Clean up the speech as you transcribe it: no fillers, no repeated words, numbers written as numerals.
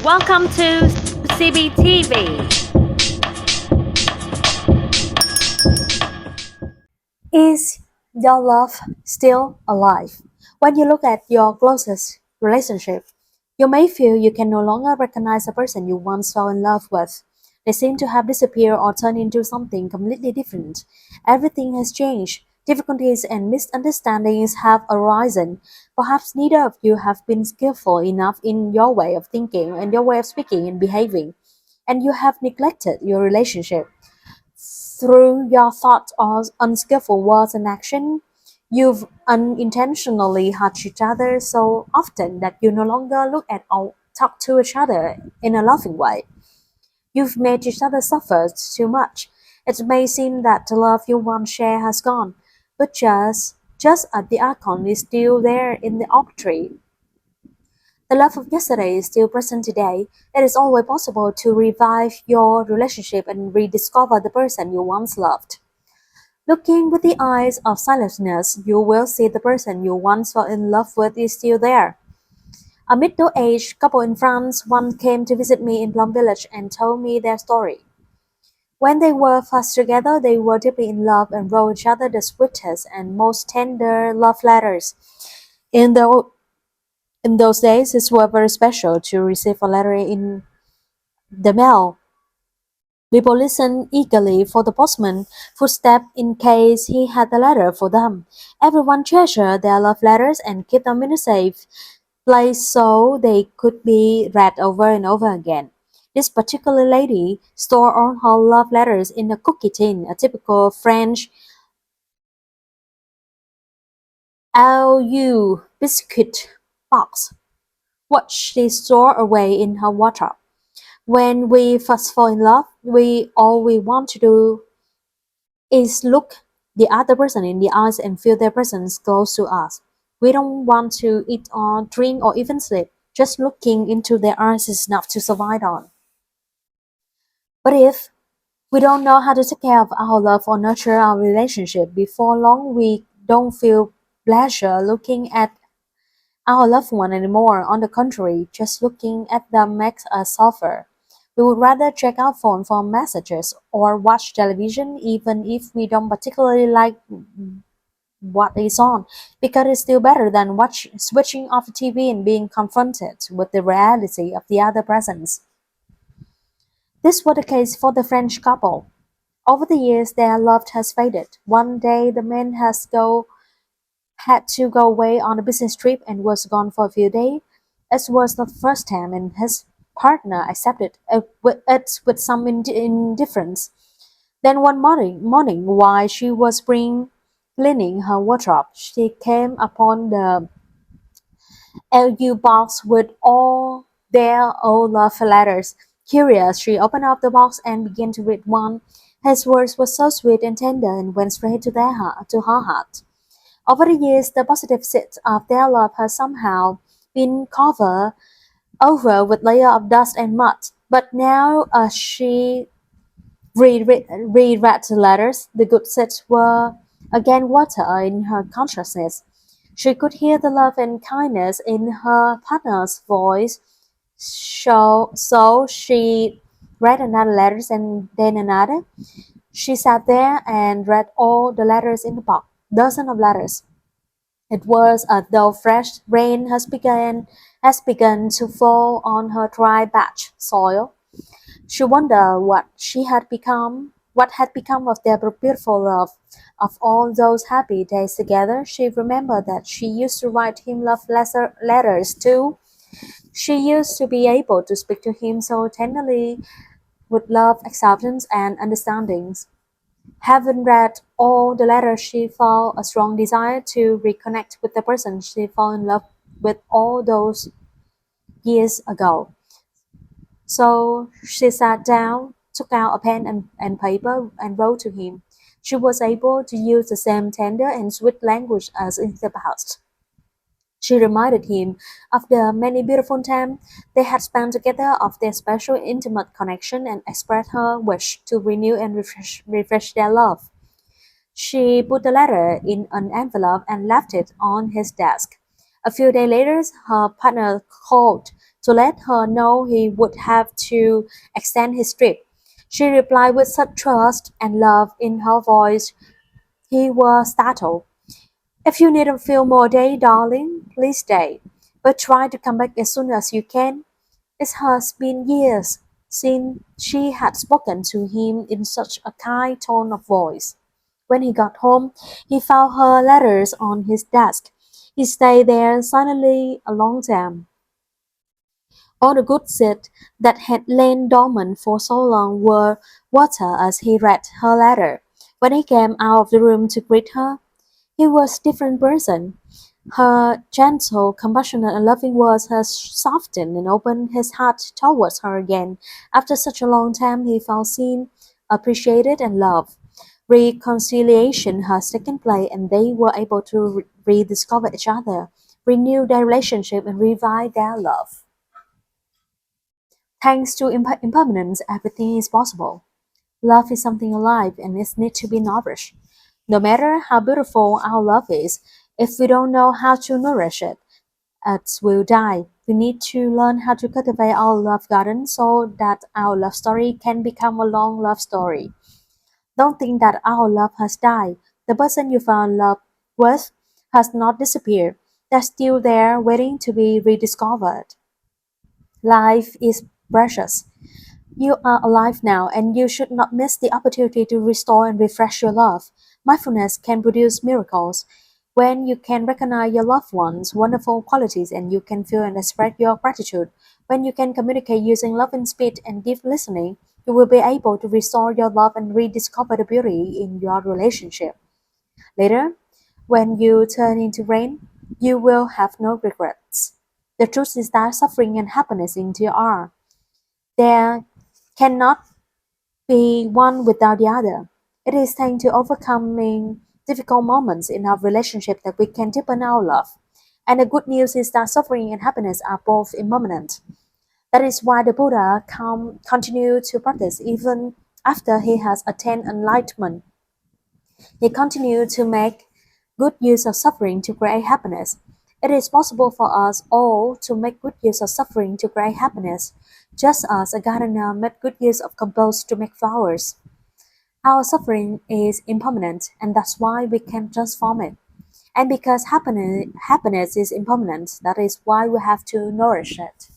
Welcome to CBTV. Is your love still alive? When you look at your closest relationship, you may feel you can no longer recognize the person you once fell in love with. They seem to have disappeared or turned into something completely different. Everything has changed. Difficulties and misunderstandings have arisen. Perhaps neither of you have been skillful enough in your way of thinking and your way of speaking and behaving, and you have neglected your relationship. Through your thoughts or unskillful words and action, you've unintentionally hurt each other so often that you no longer look at or talk to each other in a loving way. You've made each other suffer too much. It may seem that the love you once shared has gone, but just as the icon is still there in the oak tree, the love of yesterday is still present today. It is always possible to revive your relationship and rediscover the person you once loved. Looking with the eyes of silentness, you will see the person you once fell in love with is still there. A middle-aged couple in France once came to visit me in Plum Village and told me their story. When they were first together, they were deeply in love and wrote each other the sweetest and most tender love letters. In, the, in those days, it was very special to receive a letter in the mail. People listened eagerly for the postman footstep in case he had a letter for them. Everyone treasured their love letters and kept them in a safe place so they could be read over and over again. This particular lady stored all her love letters in a cookie tin, a typical French LU biscuit box, which she stored away in her wardrobe. When we first fall in love, we all we want to do is look the other person in the eyes and feel their presence close to us. We don't want to eat or drink or even sleep. Just looking into their eyes is enough to survive on. But if we don't know how to take care of our love or nurture our relationship, before long we don't feel pleasure looking at our loved one anymore. On the contrary, just looking at them makes us suffer. We would rather check our phone for messages or watch television even if we don't particularly like what is on, because it's still better than switching off the TV and being confronted with the reality of the other presence. This was the case for the French couple. Over the years, their love has faded. One day, the man had to go away on a business trip and was gone for a few days. It was not the first time, and his partner accepted it with some indifference. Then one morning, while she was cleaning her wardrobe, she came upon the LU box with all their old love letters. Curious, she opened up the box and began to read one. His words were so sweet and tender and went straight to her heart. Over the years, the positive seeds of their love has somehow been covered over with layer of dust and mud. But now, as she reread the letters, the good seeds were again water in her consciousness. She could hear the love and kindness in her partner's voice, so she read another letters and then another. She sat there and read all the letters in the box, dozens of letters. It was as though fresh rain has begun to fall on her dry patch soil. She wondered what had become of their beautiful love. Of all those happy days together, she remembered that she used to write him letters too. She used to be able to speak to him so tenderly with love, acceptance, and understanding. Having read all the letters, she felt a strong desire to reconnect with the person she fell in love with all those years ago. So she sat down, took out a pen and paper, and wrote to him. She was able to use the same tender and sweet language as in the past. She reminded him of the many beautiful times they had spent together, of their special intimate connection, and expressed her wish to renew and refresh their love. She put the letter in an envelope and left it on his desk. A few days later, her partner called To let her know he would have to extend his trip. She replied with such trust and love in her voice, he was startled. If you need a few more days, darling, please stay. But try to come back as soon as you can. It has been years since she had spoken to him in such a kind tone of voice. When he got home, he found her letters on his desk. He stayed there silently a long time. All the good seeds that had lain dormant for so long were watered as he read her letter. When he came out of the room to greet her, he was a different person. Her gentle, compassionate, and loving words had softened and opened his heart towards her again. After such a long time, he felt seen, appreciated, and loved. Reconciliation has taken place, and they were able to rediscover each other, renew their relationship, and revive their love. Thanks to impermanence, everything is possible. Love is something alive and it needs to be nourished. No matter how beautiful our love is, if we don't know how to nourish it, it will die. We need to learn how to cultivate our love garden so that our love story can become a long love story. Don't think that our love has died. The person you fell in love with has not disappeared. They're still there waiting to be rediscovered. Life is precious. You are alive now, and you should not miss the opportunity to restore and refresh your love. Mindfulness can produce miracles. When you can recognize your loved one's wonderful qualities and you can feel and express your gratitude, when you can communicate using love and speech and deep listening, you will be able to restore your love and rediscover the beauty in your relationship. Later, when you turn into rain, you will have no regrets. The truth is that suffering and happiness into are. There cannot be one without the other. It is thanks to overcoming difficult moments in our relationship that we can deepen our love. And the good news is that suffering and happiness are both impermanent. That is why the Buddha continued to practice even after he has attained enlightenment. He continued to make good use of suffering to create happiness. It is possible for us all to make good use of suffering to create happiness, just as a gardener made good use of compost to make flowers. Our suffering is impermanent, and that's why we can transform it. And because happiness is impermanent, that is why we have to nourish it.